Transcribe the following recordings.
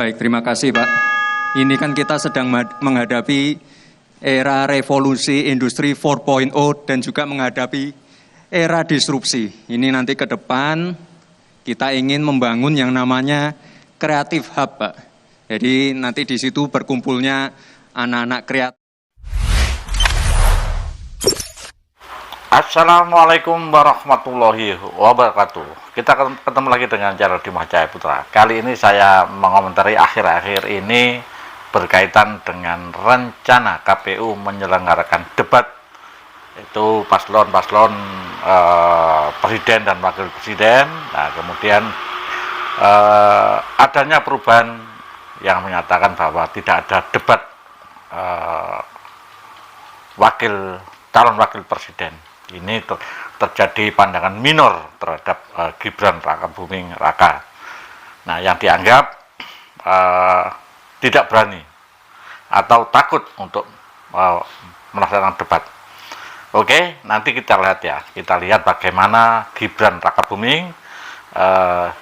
Baik, terima kasih Pak. Ini kan kita sedang menghadapi era revolusi industri 4.0 dan juga menghadapi era disrupsi. Ini nanti ke depan kita ingin membangun yang namanya Creative Hub, Pak. Jadi nanti di situ berkumpulnya anak-anak kreatif. Assalamualaikum warahmatullahi wabarakatuh. Kita ketemu lagi dengan channel Dimas Cahaya Putra. Kali ini saya mengomentari akhir-akhir ini berkaitan dengan rencana KPU menyelenggarakan debat, itu paslon-paslon presiden dan wakil presiden. Nah, kemudian adanya perubahan yang menyatakan bahwa tidak ada debat calon wakil presiden. Ini terjadi pandangan minor terhadap Gibran Rakabuming Raka. Nah, yang dianggap tidak berani atau takut untuk melaksanakan debat. Oke, nanti kita lihat ya. Kita lihat bagaimana Gibran Rakabuming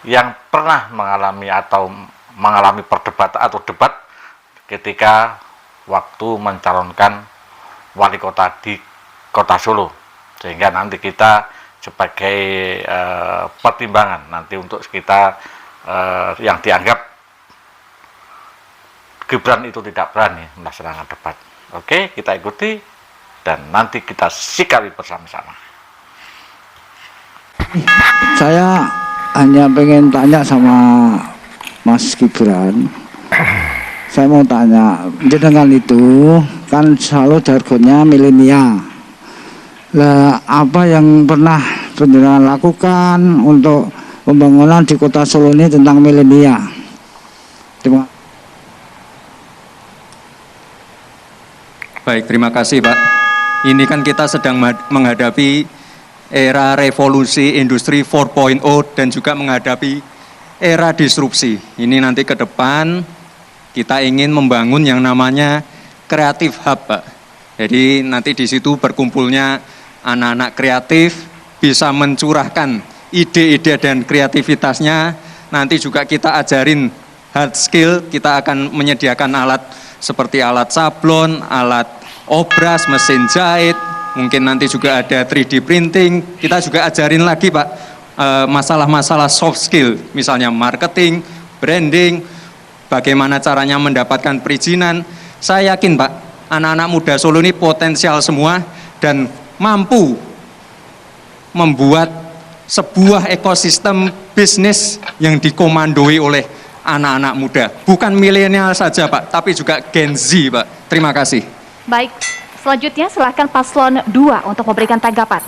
yang pernah mengalami perdebatan atau debat ketika waktu mencalonkan wali kota di Kota Solo. Sehingga nanti kita sebagai pertimbangan nanti untuk kita yang dianggap Gibran itu tidak berani melaksanakan debat. Oke, kita ikuti dan nanti kita sikapi bersama-sama. Saya hanya pengen tanya sama Mas Gibran. Saya mau tanya, dengan itu kan selalu jargonnya milenial. Lah, apa yang pernah Panjenengan lakukan untuk pembangunan di Kota Solo ini tentang milenial? Baik, terima kasih Pak. Ini kan kita sedang menghadapi era revolusi industri 4.0 dan juga menghadapi era disrupsi. Ini nanti ke depan kita ingin membangun yang namanya Creative Hub, Pak. Jadi nanti di situ berkumpulnya anak-anak kreatif, bisa mencurahkan ide-ide dan kreativitasnya. Nanti juga kita ajarin hard skill, kita akan menyediakan alat seperti alat sablon, alat obras, mesin jahit, mungkin nanti juga ada 3D printing. Kita juga ajarin lagi Pak, masalah-masalah soft skill, misalnya marketing, branding, bagaimana caranya mendapatkan perizinan. Saya yakin Pak, anak-anak muda Solo ini potensial semua dan mampu membuat sebuah ekosistem bisnis yang dikomandoi oleh anak-anak muda. Bukan milenial saja Pak, tapi juga Gen Z Pak. Terima kasih. Baik, selanjutnya silahkan paslon 2 untuk memberikan tanggapan.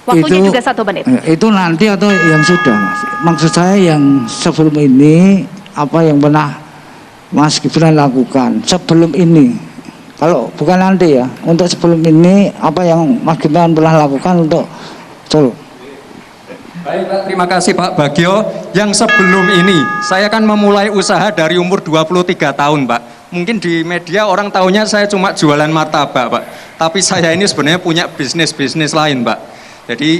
Waktunya juga 1 menit. Itu nanti atau yang sudah Mas? Maksud saya yang sebelum ini, apa yang pernah Mas Gibran lakukan sebelum ini? Kalau bukan nanti ya, untuk sebelum ini apa yang Mas Gibran pernah lakukan untuk Solo? Baik Pak, terima kasih Pak Bagio. Yang sebelum ini, saya kan memulai usaha dari umur 23 tahun Pak. Mungkin di media orang tahunya saya cuma jualan martabak Pak. Tapi saya ini sebenarnya punya bisnis-bisnis lain Pak. Jadi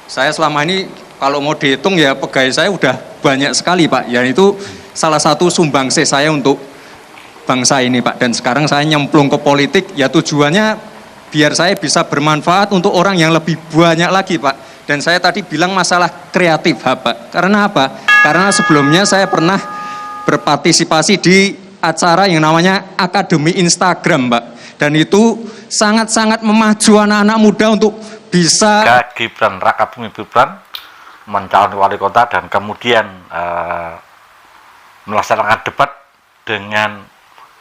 saya selama ini kalau mau dihitung ya pegawai saya udah banyak sekali Pak. Ya itu salah satu sumbangsi saya untuk bangsa ini Pak, dan sekarang saya nyemplung ke politik ya tujuannya biar saya bisa bermanfaat untuk orang yang lebih banyak lagi Pak. Dan saya tadi bilang masalah kreatif Pak, karena apa? Karena sebelumnya saya pernah berpartisipasi di acara yang namanya Akademi Instagram Pak, dan itu sangat-sangat memacu anak-anak muda untuk bisa Gibran Rakabuming Gibran mencalon wali kota dan kemudian melaksanakan debat dengan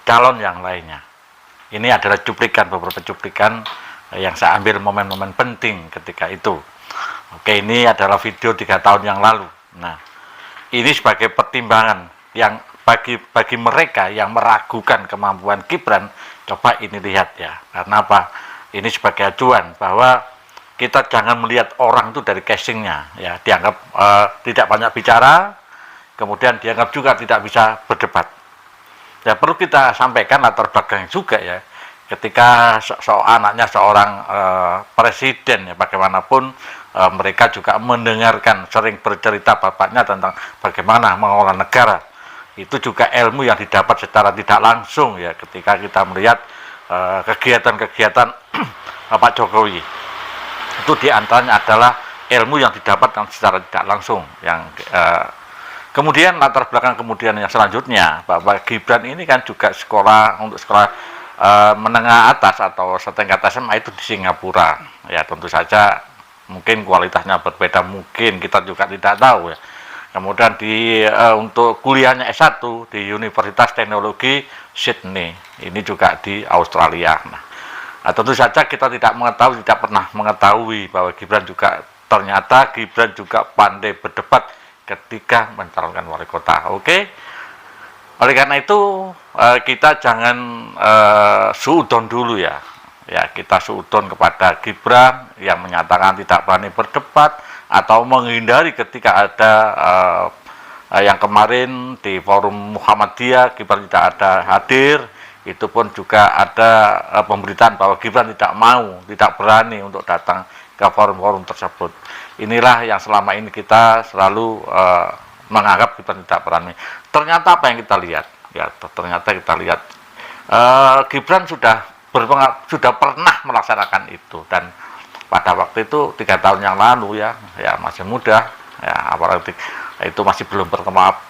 calon yang lainnya. Ini adalah beberapa cuplikan yang saya ambil momen-momen penting ketika itu. Oke, ini adalah video 3 tahun yang lalu. Nah, ini sebagai pertimbangan yang bagi mereka yang meragukan kemampuan Gibran, coba ini lihat ya. Karena apa? Ini sebagai acuan bahwa kita jangan melihat orang itu dari casingnya, ya. Dianggap tidak banyak bicara, kemudian dianggap juga tidak bisa berdebat. Ya perlu kita sampaikan latar belakang juga ya, ketika anaknya seorang presiden ya, bagaimanapun mereka juga mendengarkan, sering bercerita bapaknya tentang bagaimana mengelola negara. itu juga ilmu yang didapat secara tidak langsung ya ketika kita melihat kegiatan-kegiatan Pak Jokowi. Itu diantaranya adalah ilmu yang didapatkan secara tidak langsung. Yang kemudian latar belakang kemudian yang selanjutnya, Bapak Gibran ini kan juga sekolah menengah atas atau setingkat SMA itu di Singapura. Ya tentu saja mungkin kualitasnya berbeda, mungkin kita juga tidak tahu ya. Kemudian untuk kuliahnya S1 di Universitas Teknologi Sydney, ini juga di Australia. Nah, tentu saja kita tidak pernah mengetahui bahwa ternyata Gibran juga pandai berdebat ketika mencalonkan wali kota. Oke. Oleh karena itu kita jangan suudon dulu ya. Ya, kita suudon kepada Gibran yang menyatakan tidak berani berdebat atau menghindari ketika ada yang kemarin di forum Muhammadiyah Gibran tidak ada hadir. Itu pun juga ada pemberitaan bahwa Gibran tidak berani untuk datang ke forum-forum tersebut. Inilah yang selama ini kita selalu menganggap Gibran tidak berani. Ternyata apa yang kita lihat? Ya, ternyata kita lihat Gibran sudah pernah melaksanakan itu, dan pada waktu itu 3 tahun yang lalu ya masih muda ya, apalagi itu masih belum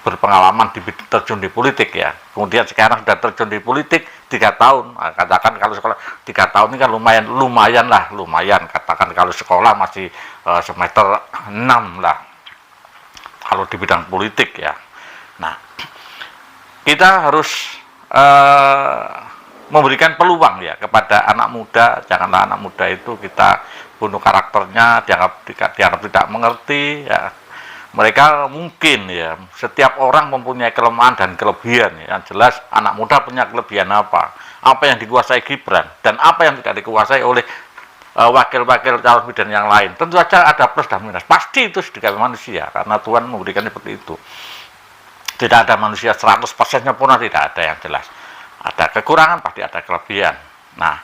berpengalaman terjun di politik ya. Kemudian sekarang sudah terjun di politik 3 tahun. Nah, katakan kalau sekolah 3 tahun ini kan lumayan. Katakan kalau sekolah masih semester 6 lah kalau di bidang politik ya. Nah, kita harus memberikan peluang ya kepada anak muda. Janganlah anak muda itu kita bunuh karakternya, dianggap tidak mengerti ya. Mereka mungkin ya, setiap orang mempunyai kelemahan dan kelebihan ya. Yang jelas anak muda punya kelebihan apa yang dikuasai Gibran dan apa yang tidak dikuasai oleh wakil-wakil calon presiden yang lain. Tentu saja ada plus dan minus, pasti itu sedikit manusia karena Tuhan memberikan seperti itu. Tidak ada manusia 100% sempurna, tidak ada yang jelas. Ada kekurangan, pasti ada kelebihan. Nah,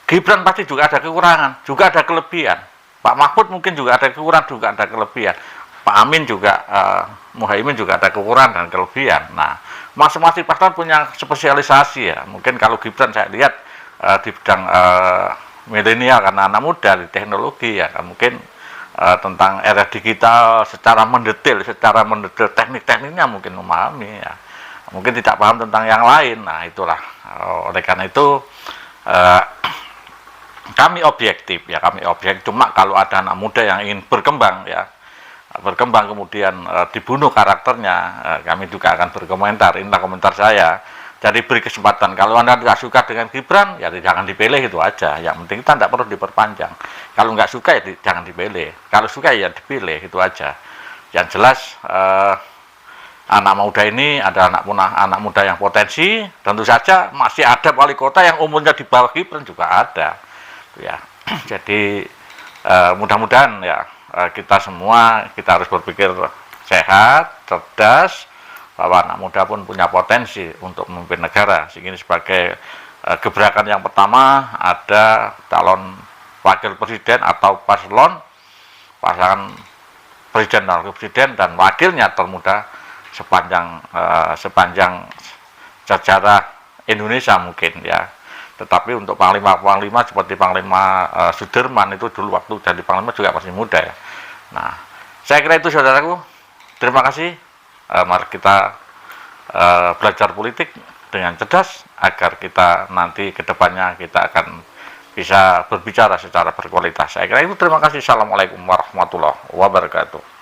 Gibran pasti juga ada kekurangan, juga ada kelebihan. Pak Mahfud mungkin juga ada kekurangan, juga ada kelebihan. Pak Amin juga, Muhaimin juga ada kekurangan dan kelebihan. Nah, masing-masing paslon punya spesialisasi ya. Mungkin kalau Gibran saya lihat di bidang milenial karena anak muda di teknologi ya, mungkin tentang era digital secara mendetail teknik-tekniknya mungkin memahami ya. Mungkin tidak paham tentang yang lain. Nah, itulah oleh karena itu kami objektif. Cuma kalau ada anak muda yang ingin berkembang kemudian dibunuh karakternya, kami juga akan berkomentar. Inilah komentar saya. Jadi beri kesempatan. Kalau Anda tidak suka dengan Gibran, ya jangan dipilih, itu aja. Yang penting kita tidak perlu diperpanjang. Kalau nggak suka ya jangan dipilih. Kalau suka ya dipilih, itu aja. Yang jelas anak muda ini ada anak muda yang potensi. Tentu saja masih ada wali kota yang umurnya di bawah Gibran juga ada. Ya, jadi mudah-mudahan ya kita semua harus berpikir sehat, cerdas, bahwa anak muda pun punya potensi untuk memimpin negara. Sehingga sebagai gebrakan yang pertama ada calon wakil presiden atau pasangan presiden dan wakil presiden dan wakilnya termuda sepanjang sejarah Indonesia mungkin ya. Tetapi untuk panglima seperti Panglima Sudirman itu dulu waktu jadi panglima juga masih muda ya. Nah, saya kira itu saudaraku. Terima kasih. Mari kita belajar politik dengan cerdas agar kita nanti ke depannya kita akan bisa berbicara secara berkualitas. Saya kira itu. Terima kasih. Assalamualaikum warahmatullahi wabarakatuh.